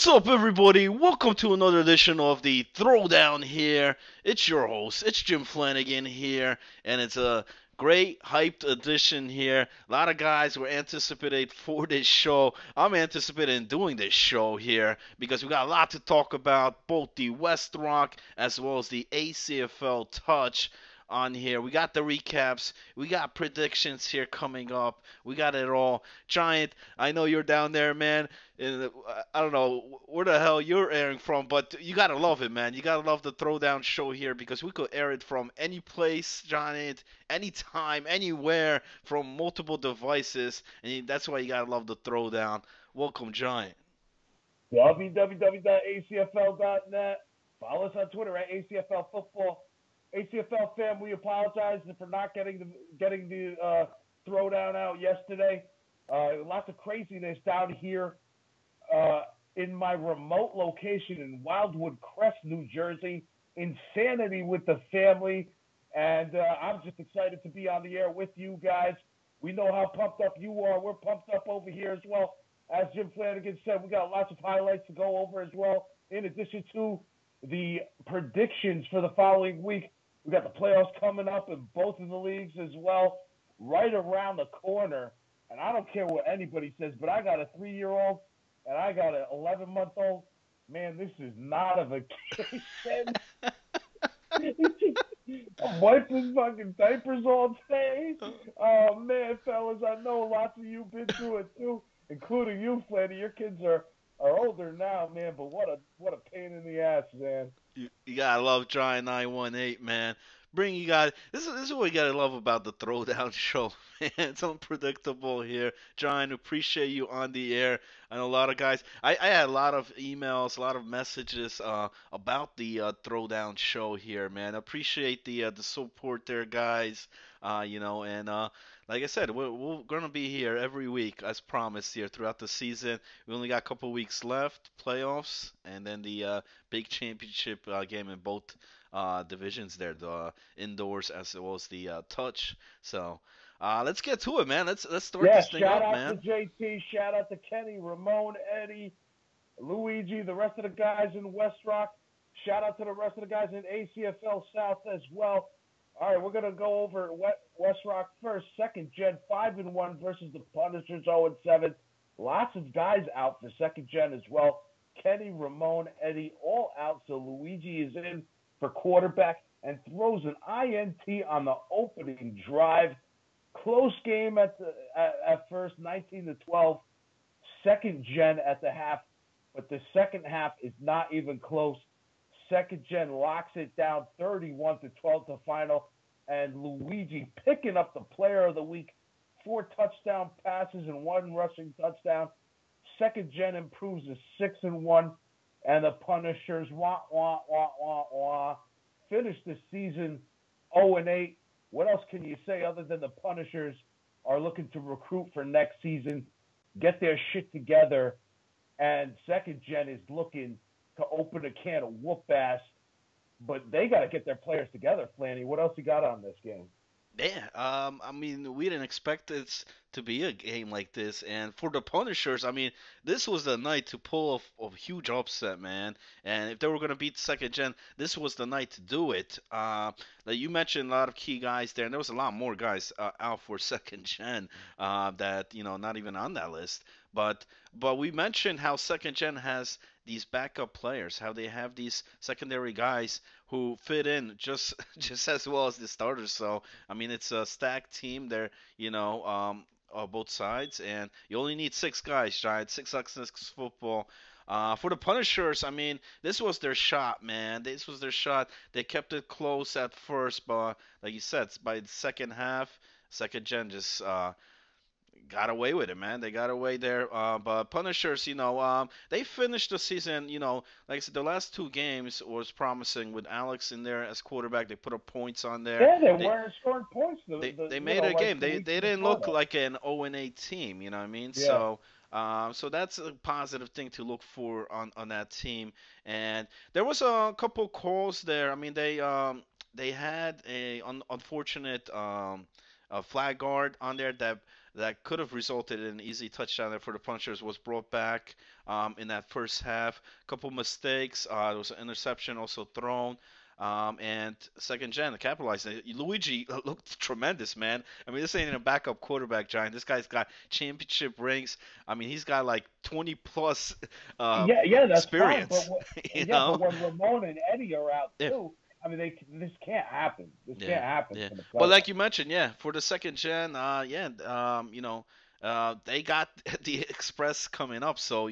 What's up, everybody? Welcome to another edition of the Throwdown here. It's your host, it's Jim Flanagan here, and it's a great hyped edition here. A lot of guys were anticipated for this show. I'm anticipating doing this show here because we got a lot to talk about, both the West Rock as well as the ACFL Touch on here. We got the recaps, we got predictions here coming up. We got it all. Giant, I know you're down there, man. I don't know where the hell you're airing from, but you gotta love it, man. You gotta love the Throwdown show here because we could air it from any place, Giant, anytime, anywhere, from multiple devices, and that's why you gotta love the Throwdown. Welcome, Giant. www.acfl.net. Follow us on Twitter at ACFL Football. ACFL fam, we apologize for not getting the throwdown out yesterday. Lots of craziness down here in my remote location in Wildwood Crest, New Jersey. Insanity with the family, and I'm just excited to be on the air with you guys. We know how pumped up you are. We're pumped up over here as well. As Jim Flanagan said, we got lots of highlights to go over as well. In addition to the predictions for the following week, we got the playoffs coming up in both of the leagues as well, right around the corner. And I don't care what anybody says, but I got a 3-year-old and I got an 11-month-old. Man, this is not a vacation. I'm wiping fucking diapers all day. Oh man, fellas, I know lots of you been through it too, including you, Flanny. Your kids are older now, man, but what a pain in the ass, man. You gotta love Giant 918, man. Bring you guys. This is what you gotta love about the Throwdown show, man. It's unpredictable here. Giant, appreciate you on the air. I know a lot of guys. I had a lot of emails, a lot of messages about the Throwdown show here, man. Appreciate the support there, guys. And like I said, we're gonna be here every week, as promised, here throughout the season. We only got a couple weeks left, playoffs, and then the big championship game in both divisions there, the indoors as well as the touch. So let's get to it, man. Let's start Yeah, this thing shout up, out to man. JT, shout out to Kenny, Ramon, Eddie, Luigi, the rest of the guys in West Rock. Shout out to the rest of the guys in ACFL South as well. All right, we're gonna go over West Rock first. Second gen 5-1 versus the Punishers 0-7. Lots of guys out for second gen as well. Kenny, Ramon, Eddie, all out. So Luigi is in for quarterback and throws an INT on the opening drive. Close game at first, 19-12. Second gen at the half, but the second half is not even close. Second gen locks it down 31-12 to final, and Luigi picking up the player of the week, 4 touchdown passes and 1 rushing touchdown. Second gen improves to 6-1, and the Punishers finish the season 0-8. What else can you say other than the Punishers are looking to recruit for next season, get their shit together, and second gen is looking to open a can of whoop ass, but they got to get their players together. Flanny, what else you got on this game? Yeah, I mean, we didn't expect it to be a game like this, and for the Punishers, I mean, this was the night to pull off a huge upset, man. And if they were gonna beat second gen, this was the night to do it. Like you mentioned, a lot of key guys there, and there was a lot more guys out for second gen that not even on that list. But we mentioned how second gen has these backup players, how they have these secondary guys who fit in just just as well as the starters. So I mean, it's a stacked team there, both sides, and you only need 6 guys, Giants, 6x6 football. For the Punishers, I mean, this was their shot, man. This was their shot. They kept it close at first, but like you said, by the second half, second gen just got away with it, man. They got away there. But Punishers, they finished the season, like I said, the last 2 games was promising with Alex in there as quarterback. They put up points on there. Yeah, they They weren't scoring points. they made a Like game. the They weeks they didn't before look that. like an 0-8 team, you know what I mean? Yeah. So that's a positive thing to look for on that team. And there was a couple calls there. I mean, they had a unfortunate a flag guard on there that could have resulted in an easy touchdown there for the Punchers was brought back in that first half. Couple mistakes. There was an interception also thrown. And second gen capitalized. Luigi looked tremendous, man. I mean, this ain't a backup quarterback, Giant. This guy's got championship rings. I mean, he's got like 20 plus Yeah, that's fine. But experience, you yeah, but know? when Ramon and Eddie are out Yeah. too, I mean, this can't happen. This Yeah, can't happen yeah. for the But like playoffs. you mentioned, yeah, for the second gen, they got the Express coming up, so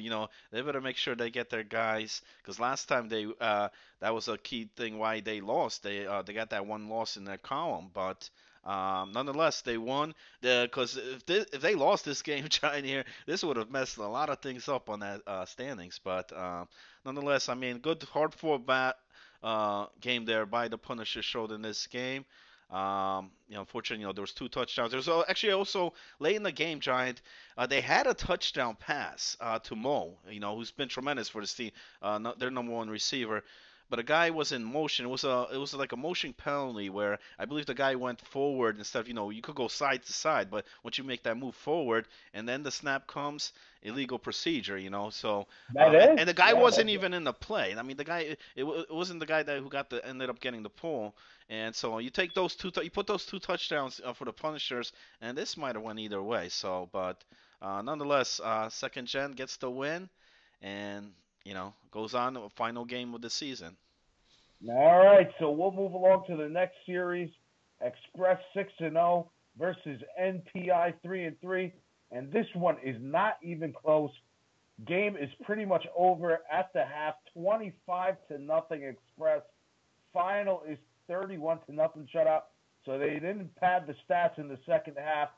they better make sure they get their guys. Because last time that was a key thing why they lost. They got that one loss in their column, but nonetheless they won. Because if they lost this game, Giant here, this would have messed a lot of things up on that standings. But nonetheless, I mean, good hard fought game there by the Punisher showed in this game. Unfortunately, there was two touchdowns. There's actually also late in the game, Giant. They had a touchdown pass to Mo, who's been tremendous for this team. Their number one receiver. But a guy was in motion. It was like a motion penalty where I believe the guy went forward instead of you could go side to side, but once you make that move forward and then the snap comes, illegal procedure. So That is, and the guy yeah, wasn't even in the play. I mean, the guy it wasn't the guy that who ended up getting the pull. And so you take those you put those two touchdowns for the Punishers, and this might have went either way. So, but nonetheless, second gen gets the win, and goes on to a final game of the season. All right, so we'll move along to the next series. Express 6-0 versus NPI 3-3, and this one is not even close. Game is pretty much over at the half, 25 to nothing Express. Final is 31 to nothing shutout. So they didn't pad the stats in the second half,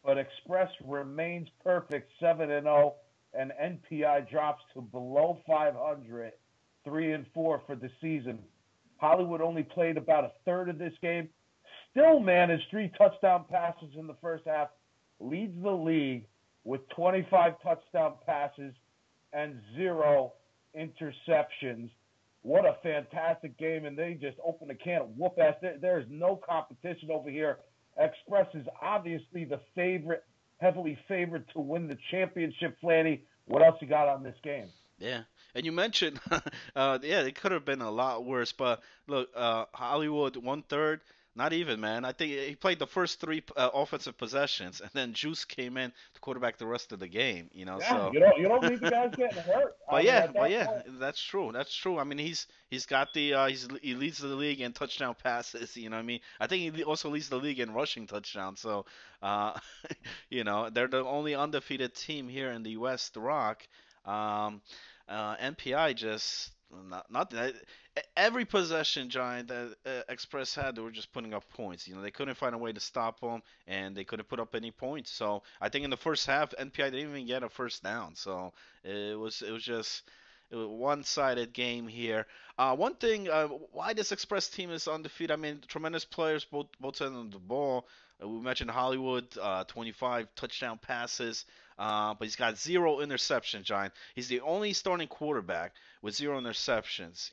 but Express remains perfect 7-0, and NPI drops to below 500, 3-4 for the season. Hollywood only played about a third of this game, still managed 3 touchdown passes in the first half, leads the league with 25 touchdown passes and 0 interceptions. What a fantastic game, and they just opened a can of whoop ass. There is no competition over here. Express is obviously the favorite, heavily favored to win the championship. Flanny, what else you got on this game? Yeah, and you mentioned, yeah, it could have been a lot worse. But look, Hollywood 1/3, not even, man. I think he played the first three offensive possessions, and then Juice came in to quarterback the rest of the game. Yeah, So you don't need the guys getting hurt. I But mean, yeah, at but that yeah, point, that's true. That's true. I mean, he's got he leads the league in touchdown passes. You know what I mean? I think he also leads the league in rushing touchdowns. So, uh, they're the only undefeated team here in the West Rock. Um, NPI just not that every possession Giant that Express had, they were just putting up points. They couldn't find a way to stop them, and they couldn't put up any points. So I think in the first half, NPI didn't even get a first down. So it was just a one-sided game here. One thing, why this Express team is undefeated? I mean, tremendous players both sides of the ball. We mentioned Hollywood, 25 touchdown passes, but he's got 0 interceptions. Giant. He's the only starting quarterback with 0 interceptions.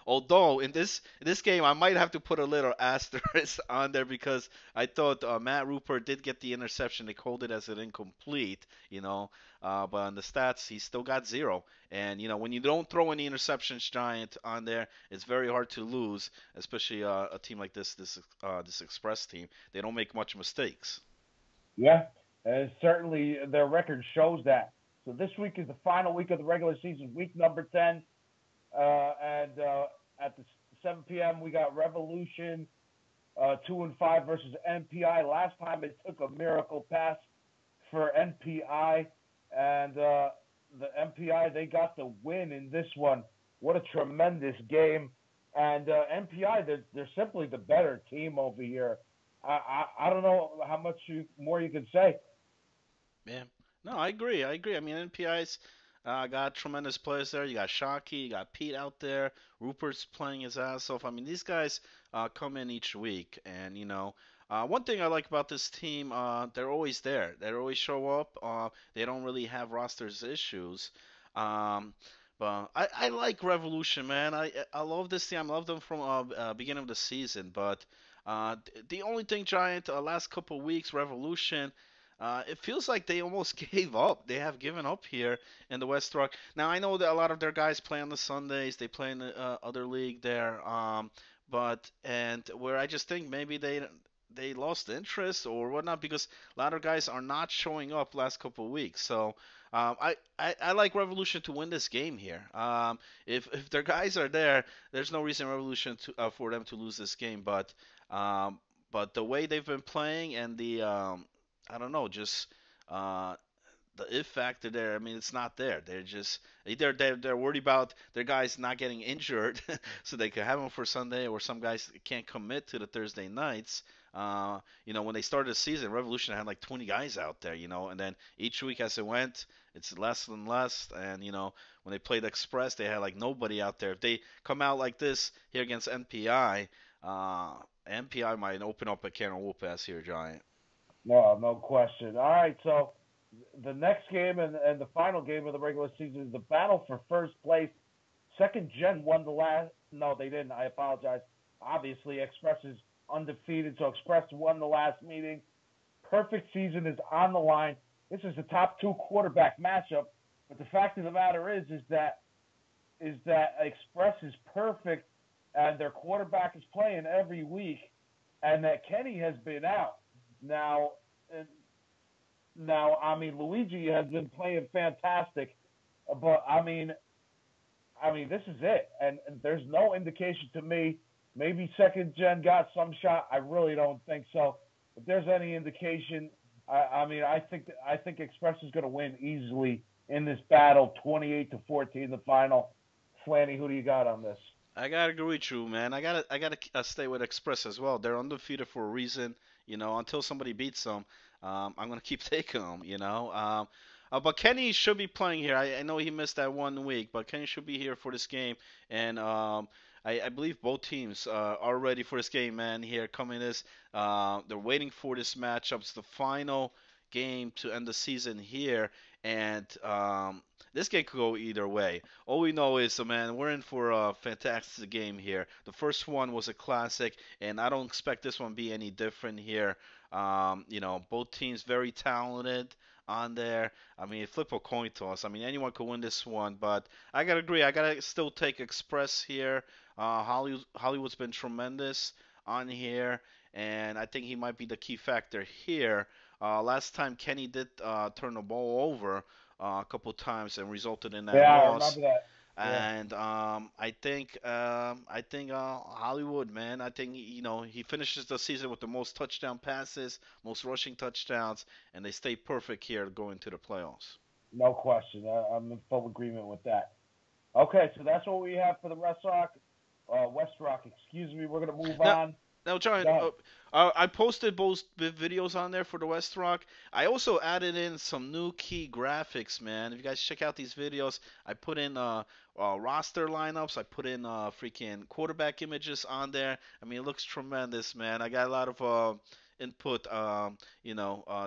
Although in this game, I might have to put a little asterisk on there because I thought Matt Rupert did get the interception. They called it as an incomplete. But on the stats, he's still got 0. And when you don't throw any interceptions, Giant, on there, it's very hard to lose, especially a team like this Express team. They don't make much mistakes. yeah, and certainly their record shows that. So this week is the final week of the regular season, week number 10, and at the 7 p.m. we got Revolution 2-5 versus NPI. Last time it took a miracle pass for NPI, and the NPI they got the win in this one. What a tremendous game! And NPI they're simply the better team over here. I don't know how much more you can say. Yeah. No, I agree. I agree. I mean, NPI's got tremendous players there. You got Shockey, you got Pete out there. Rupert's playing his ass off. I mean, these guys come in each week, and one thing I like about this team, they're always there. They always show up. They don't really have rosters issues. Um, But I like Revolution, man. I love this team. I love them from beginning of the season. But the only thing, Giant, last couple of weeks, Revolution, it feels like they almost gave up. They have given up here in the West Rock. Now I know that a lot of their guys play on the Sundays. They play in the other league there. But and where I just think maybe they lost interest or whatnot because a lot of guys are not showing up last couple of weeks. So I like Revolution to win this game here. If their guys are there, there's no reason Revolution to for them to lose this game. Um, but the way they've been playing and the I don't know, just uh, the if factor there. I mean, it's not there. They're just either they're worried about their guys not getting injured, so they could have them for Sunday, or some guys can't commit to the Thursday nights. When they started the season, Revolution had like 20 guys out there, and then each week as it went, it's less and less. And when they played Express, they had like nobody out there. If they come out like this here against NPI, NPI might open up a can of whoop ass here, Giant. No, no question. All right, so the next game and the final game of the regular season is the battle for first place. Second Gen won the last. No, they didn't. I apologize. Obviously, Express is undefeated, so Express won the last meeting. Perfect season is on the line. This is the top two quarterback matchup. But the fact of the matter is that Express is perfect, and their quarterback is playing every week, and that Kenny has been out. Now, I mean, Luigi has been playing fantastic, but I mean, this is it, and there's no indication to me. Maybe second gen got some shot. I really don't think so. If there's any indication, I mean, I think Express is going to win easily in this battle, 28-14, the final. Flanny, who do you got on this? I gotta agree with you, man. I gotta stay with Express as well. They're undefeated for a reason, Until somebody beats them, I'm gonna keep taking them, But Kenny should be playing here. I know he missed that 1 week, but Kenny should be here for this game, and I believe both teams are ready for this game, man. Here coming this, they're waiting for this matchup. It's the final game to end the season here, and this game could go either way. All we know is, man, we're in for a fantastic game here. The first one was a classic, and I don't expect this one to be any different here. Both teams very talented on there. I mean, flip a coin toss. I mean, anyone could win this one, but I gotta agree. I gotta still take Express here. Hollywood's been tremendous on here, and I think he might be the key factor here. Last time Kenny did turn the ball over a couple times and resulted in that Yeah, I loss. remember that. Yeah. And I think Hollywood, man. I think he finishes the season with the most touchdown passes, most rushing touchdowns, and they stay perfect here going to the playoffs. No question. I'm in full agreement with that. Okay, so that's what we have for the West Rock. Excuse me. We're gonna move Now, on. now, John, Go ahead. I posted both videos on there for the West Rock. I also added in some new key graphics, man. If you guys check out these videos, I put in roster lineups. I put in freaking quarterback images on there. I mean, it looks tremendous, man. I got a lot of input.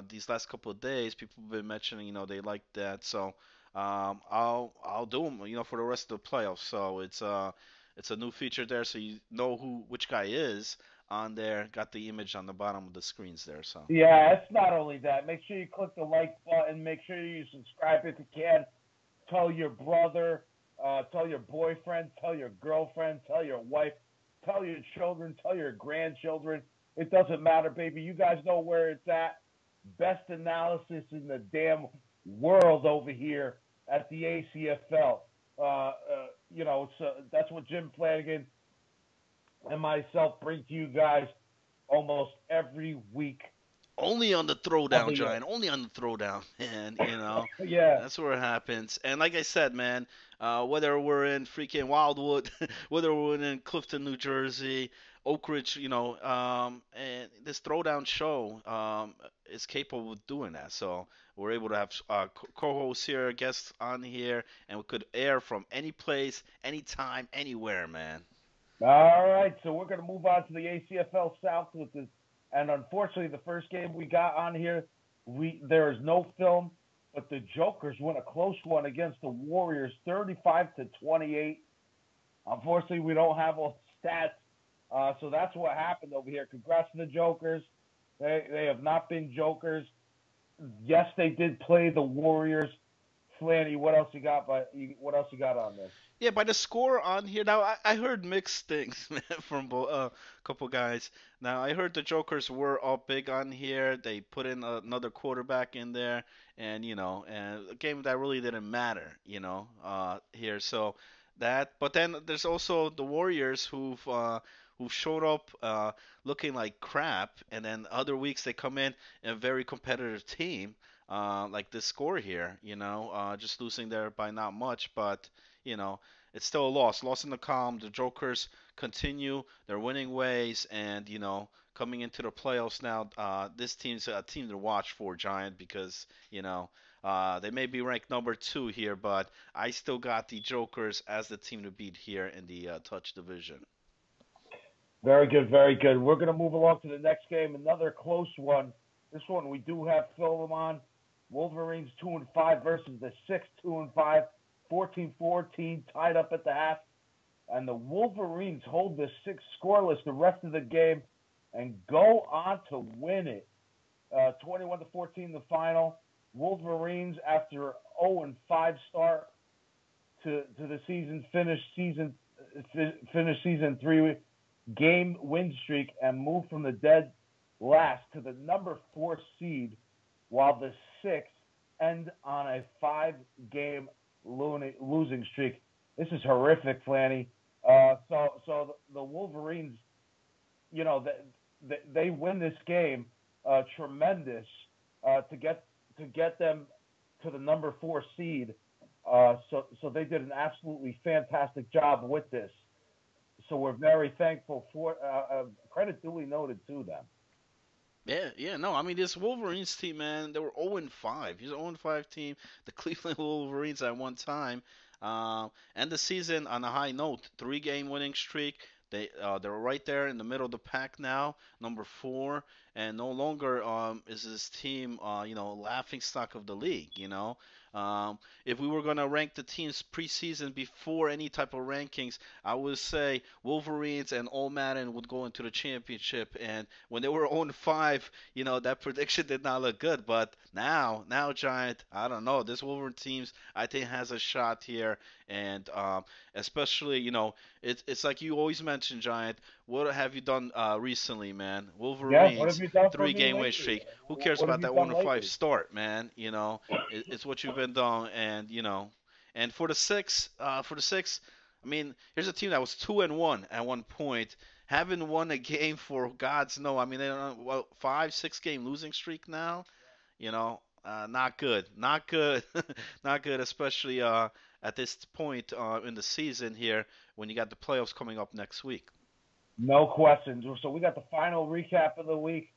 These last couple of days, people have been mentioning, they like that. So I'll do them, for the rest of the playoffs. So it's a new feature there, so you know which guy is on there. Got the image on the bottom of the screens there. So Yeah, it's not only that. Make sure you click the like button. Make sure you subscribe if you can. Tell your brother, tell your boyfriend, tell your girlfriend, tell your wife, tell your children, tell your grandchildren. It doesn't matter, baby. You guys know where it's at. Best analysis in the damn world over here at the ACFL. So that's what Jim Flanagan and myself bring to you guys almost every week only on the of Throwdown, the year. Giant. Only on the Throwdown, and Yeah, that's where it happens. And like I said, man, whether we're in freaking Wildwood, whether we're in Clifton, New Jersey, Oak Ridge, and this Throwdown show is capable of doing that. So we're able to have co-hosts here, guests on here, and we could air from any place, anytime, anywhere, man. all right, so we're going to move on to the ACFL South with this. And unfortunately, the first game we got on here, there is no film. but the Jokers win a close one against the Warriors, 35-28. Unfortunately, we don't have all the stats, so that's what happened over here. Congrats to the Jokers. They have not been Jokers. Yes, they did play the Warriors. Flanny, what else you got? What else you got on this? Yeah, by the score on here now, I heard mixed things man, from a couple guys. Now I heard the Jokers were all big on here. They put in another quarterback in there, and and a game that really didn't matter, here. So that, but then there's also the Warriors who showed up looking like crap, and then other weeks they come in a very competitive team. Like this score here, just losing there by not much, but you know, it's still a loss. Loss in the calm. The Jokers continue their winning ways, and coming into the playoffs now, this team's a team to watch for, Giant, because they may be ranked number two here, but I still got the Jokers as the team to beat here in the Touch division. Very good, very good. We're going to move along to the next game, another close one. This one we do have Philemon. Wolverines 2-5 versus the 6 2-5, 14-14, tied up at the half. And the Wolverines hold the 6 scoreless the rest of the game and go on to win it. 21-14 the final. Wolverines, after 0-5 start to the season, finish season 3 game win streak and move from the dead last to the number 4 seed, while the 6 end on a 5-game losing streak. This is horrific, Flanny. So the Wolverines, they win this game, tremendous, to get them to the number 4 seed. So they did an absolutely fantastic job with this. So we're very thankful for credit duly noted to them. Yeah, yeah, no, I mean this Wolverines team, man, they were 0-5. He's an 0-5 team, the Cleveland Wolverines at one time. And the season on a high note, 3-game winning streak. They're right there in the middle of the pack now, number 4, and no longer is this team laughing stock of the league. If we were gonna rank the teams preseason before any type of rankings, I would say Wolverines and All Madden would go into the championship. And when they were 0-5, that prediction did not look good. But now Giant, I don't know. This Wolverine teams, I think, has a shot here, and especially, it's like you always mention, Giant. What have you done recently, man? Yeah, what have Wolverines, you done for me 3-game win lately? streak. Who cares What have about you that done 1-5 lately? start, man? It's what you've been doing, and and for the six, I mean, here's a team that was 2-1 at one point, haven't won a game for God's no. I mean, they're on 5, 6 game losing streak now. Not good, not good, not good, especially at this point in the season here when you got the playoffs coming up next week. No questions. So we got the final recap of the week.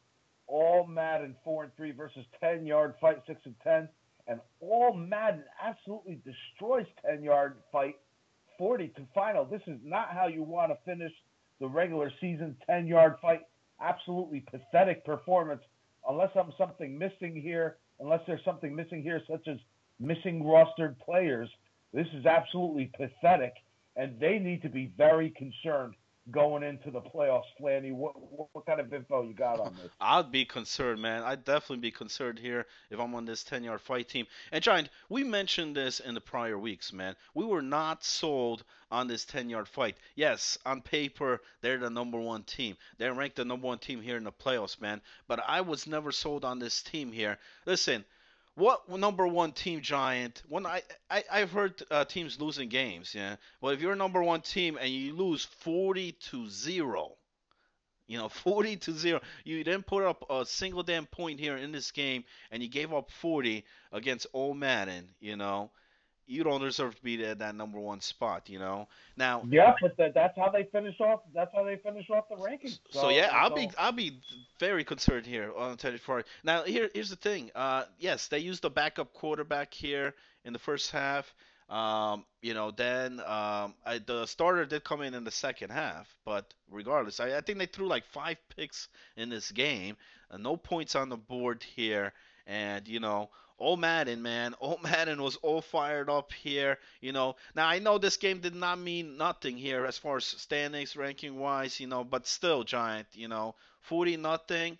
All Madden 4-3 versus 10-yard fight 6-10, and All Madden absolutely destroys 10-yard fight 40 to final. This is not how you want to finish the regular season 10-yard fight. Absolutely pathetic performance. Unless there's something missing here, such as missing rostered players, this is absolutely pathetic, and they need to be very concerned going into the playoffs. Flanny, what kind of info you got on this? I'd be concerned, man. I'd definitely be concerned here if I'm on this 10-yard fight team. And Giant, we mentioned this in the prior weeks, man. We were not sold on this 10-yard fight. Yes, on paper, they're the number one team. They're ranked the number one team here in the playoffs, man. But I was never sold on this team here. Listen, what number one team, Giant? When I've heard teams losing games, yeah. But if you're a number one team and you lose 40-0, 40-0. You didn't put up a single damn point here in this game, and you gave up 40 against Old Madden. You don't deserve to be at that number one spot. Now, Yeah, but that's how they finish off. That's how they finish off the rankings. so yeah, So I'll be very concerned here on Teddy Ferrari. Now here's the thing. Yes, they used the backup quarterback here in the first half. Then the starter did come in the second half, but regardless, I think they threw like 5 picks in this game. No points on the board here, and Old Madden, man. Old Madden was all fired up here. Now I know this game did not mean nothing here as far as standings, ranking wise. But still, Giant. 40 nothing.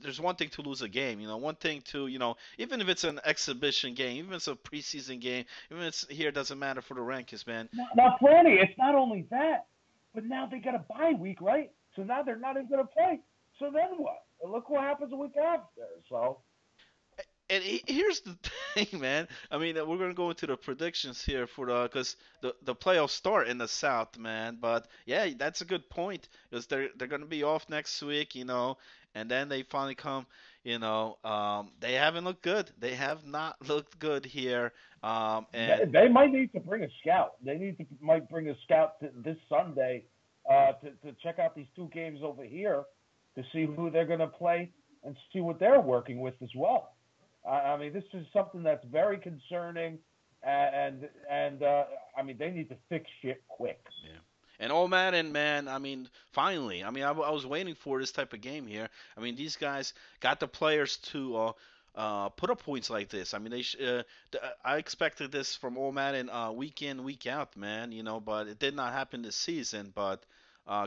There's one thing to lose a game. One thing to, even if it's an exhibition game, even if it's a preseason game, even if it's here, it doesn't matter for the rankings, man. Now, Franny, it's not only that, but now they got a bye week, right? So now they're not even going to play. So then what? Look what happens a week after. So And here's the thing, man. I mean, we're gonna go into the predictions here for because the playoffs start in the South, man. But yeah, that's a good point because they're gonna be off next week, and then they finally come. They haven't looked good. They have not looked good here. And they might need to bring a scout. They might bring a scout this Sunday to check out these two games over here to see who they're going to play and see what they're working with as well. I mean, this is something that's very concerning, and I mean, they need to fix shit quick. yeah. And Old Madden, man, I mean, finally. I mean, I was waiting for this type of game here. I mean, these guys got the players to put up points like this. I mean, I expected this from Old Madden week in, week out, man, but it did not happen this season. But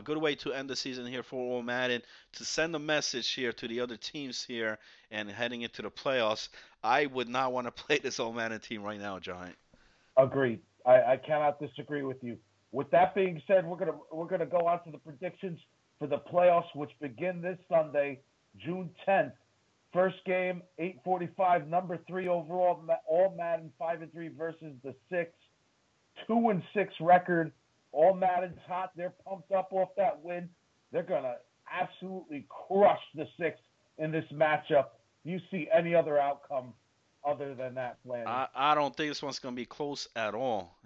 good way to end the season here for Old Madden to send a message here to the other teams here and heading into the playoffs. I would not want to play this Old Madden team right now, Giant. Agreed. I cannot disagree with you. With that being said, we're gonna go on to the predictions for the playoffs, which begin this Sunday, June 10th. First game, 8:45, number 3 overall, all Madden 5-3 versus the 6, 2-6 record. All Madden's hot. They're pumped up off that win. They're gonna absolutely crush the 6 in this matchup. Do you see any other outcome other than that, Lanny? I don't think this one's going to be close at all.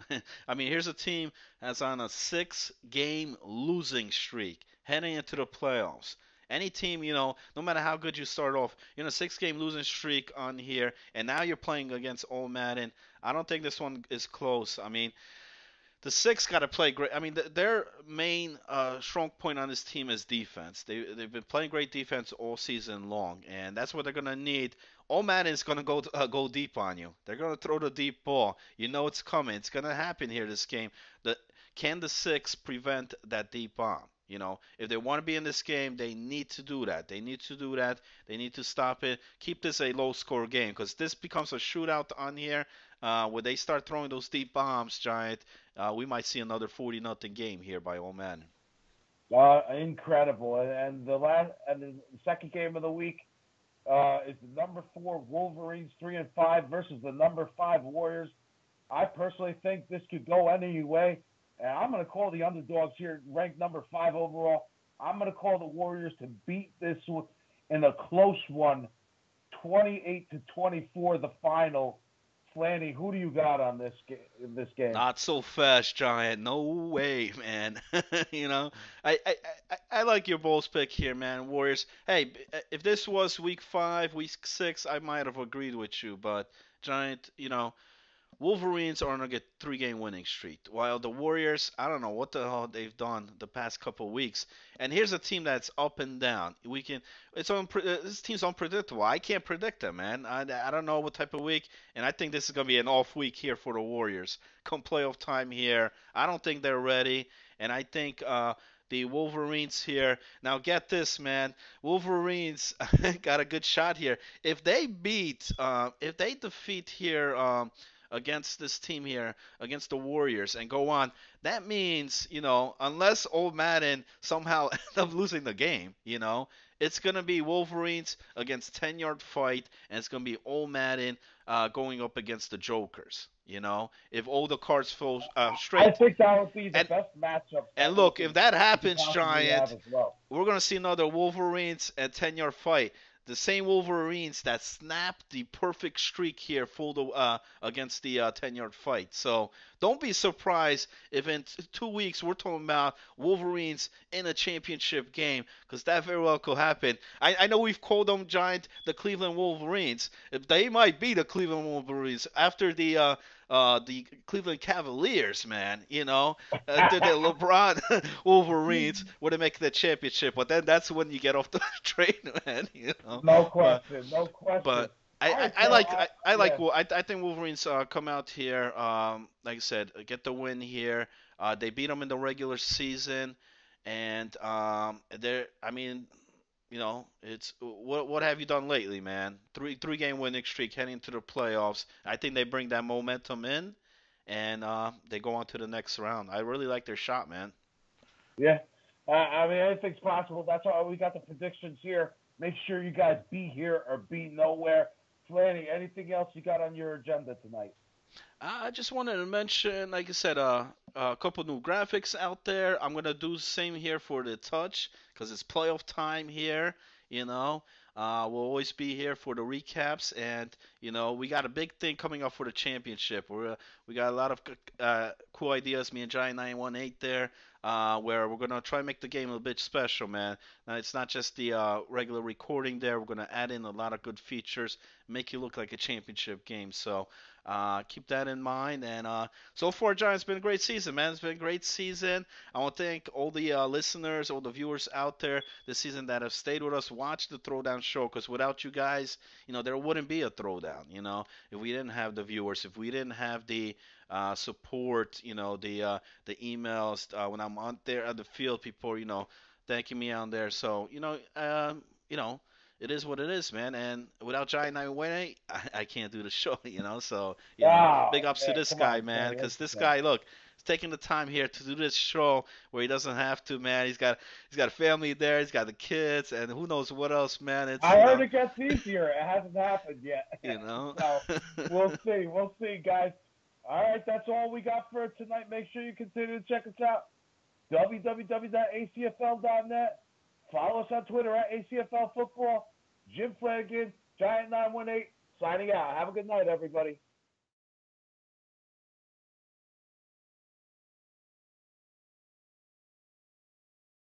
I mean, here's a team that's on a 6-game losing streak heading into the playoffs. Any team, no matter how good you start off, you're in a 6-game losing streak on here, and now you're playing against Old Madden. I don't think this one is close. I mean, the six got to play great. I mean, their main strong point on this team is defense. They've been playing great defense all season long, and that's what they're gonna need. All Madden is gonna go deep on you. They're gonna throw the deep ball. You know it's coming. It's gonna happen here this game. Can the six prevent that deep bomb? If they want to be in this game, they need to do that. They need to do that. They need to stop it. Keep this a low score game because this becomes a shootout on here. Where they start throwing those deep bombs, Giant, we might see another 40-0 game here by Old Man. Incredible. And the second game of the week is the number 4 Wolverines 3-5 versus the number 5 Warriors. I personally think this could go any way. And I'm going to call the underdogs here, ranked number 5 overall. I'm going to call the Warriors to beat this in a close one, 28-24, the final. Flanny, who do you got on this game? Not so fast, Giant. No way, man. I like your Bulls pick here, man. Warriors. Hey, if this was week 5, week 6, I might have agreed with you. But Giant, Wolverines are on a 3-game winning streak, while the Warriors, I don't know what the hell they've done the past couple of weeks. And here's a team that's up and down. This team's unpredictable. I can't predict them, man. I don't know what type of week, and I think this is gonna be an off week here for the Warriors. Come playoff time here, I don't think they're ready, and I think the Wolverines here. Now get this, man. Wolverines got a good shot here. If they defeat here. Against this team here, against the Warriors, and go on. That means, unless Old Madden somehow end up losing the game, it's gonna be Wolverines against 10-yard fight, and it's gonna be Old Madden going up against the Jokers. If all the cards fall straight. I think that would be the best matchup. And look, if that happens, Giant, well. we're gonna see another Wolverines and 10-yard fight. The same Wolverines that snapped the perfect streak here against the 10-yard fight. So don't be surprised if in 2 weeks we're talking about Wolverines in a championship game, because that very well could happen. I know we've called them giant, the Cleveland Wolverines. They might be the Cleveland Wolverines after the Cleveland Cavaliers, man. The LeBron Wolverines would have make the championship, but then that's when you get off the train, man. No But question, no question. but All right, I so like yeah, I think Wolverines come out here, like I said, get the win here. They beat them in the regular season, and they're I mean, it's what have you done lately, man? Three game winning streak heading into the playoffs. I think they bring that momentum in, and they go on to the next round. I really like their shot, man. yeah. I mean, anything's possible. That's why we got the predictions here. Make sure you guys be here or be nowhere. Flanny, anything else you got on your agenda tonight? I just wanted to mention, like I said, a couple new graphics out there. I'm gonna do the same here for the touch because it's playoff time here. You know, we'll always be here for the recaps, and we got a big thing coming up for the championship. We got a lot of cool ideas. Me and Giant 918 there, where we're gonna try and make the game a bit special, man. Now it's not just the regular recording there. We're gonna add in a lot of good features, make you look like a championship game. So. Keep that in mind. And so far, John, it's been a great season, man. It's been a great season. I want to thank all the listeners, all the viewers out there this season that have stayed with us, watched the Throwdown show. Because without you guys, there wouldn't be a Throwdown. If we didn't have the viewers, if we didn't have the support, the emails when I'm on there at the field, people, thanking me on there. So you know, it is what it is, man. And without Giant 918, I can't do the show, So, Oh, big ups to man, this come guy, on, man, Flanny. because this guy, look, he's taking the time here to do this show where he doesn't have to, man. He's got a family there, he's got the kids, and who knows what else, man. It's, I heard it gets easier. It hasn't happened yet. you know. So we'll see. We'll see, guys. All right, that's all we got for tonight. Make sure you continue to check us out. www.acfl.net. Follow us on Twitter at ACFL Football. Jim Flanagan, Giant918, signing out. Have a good night, everybody.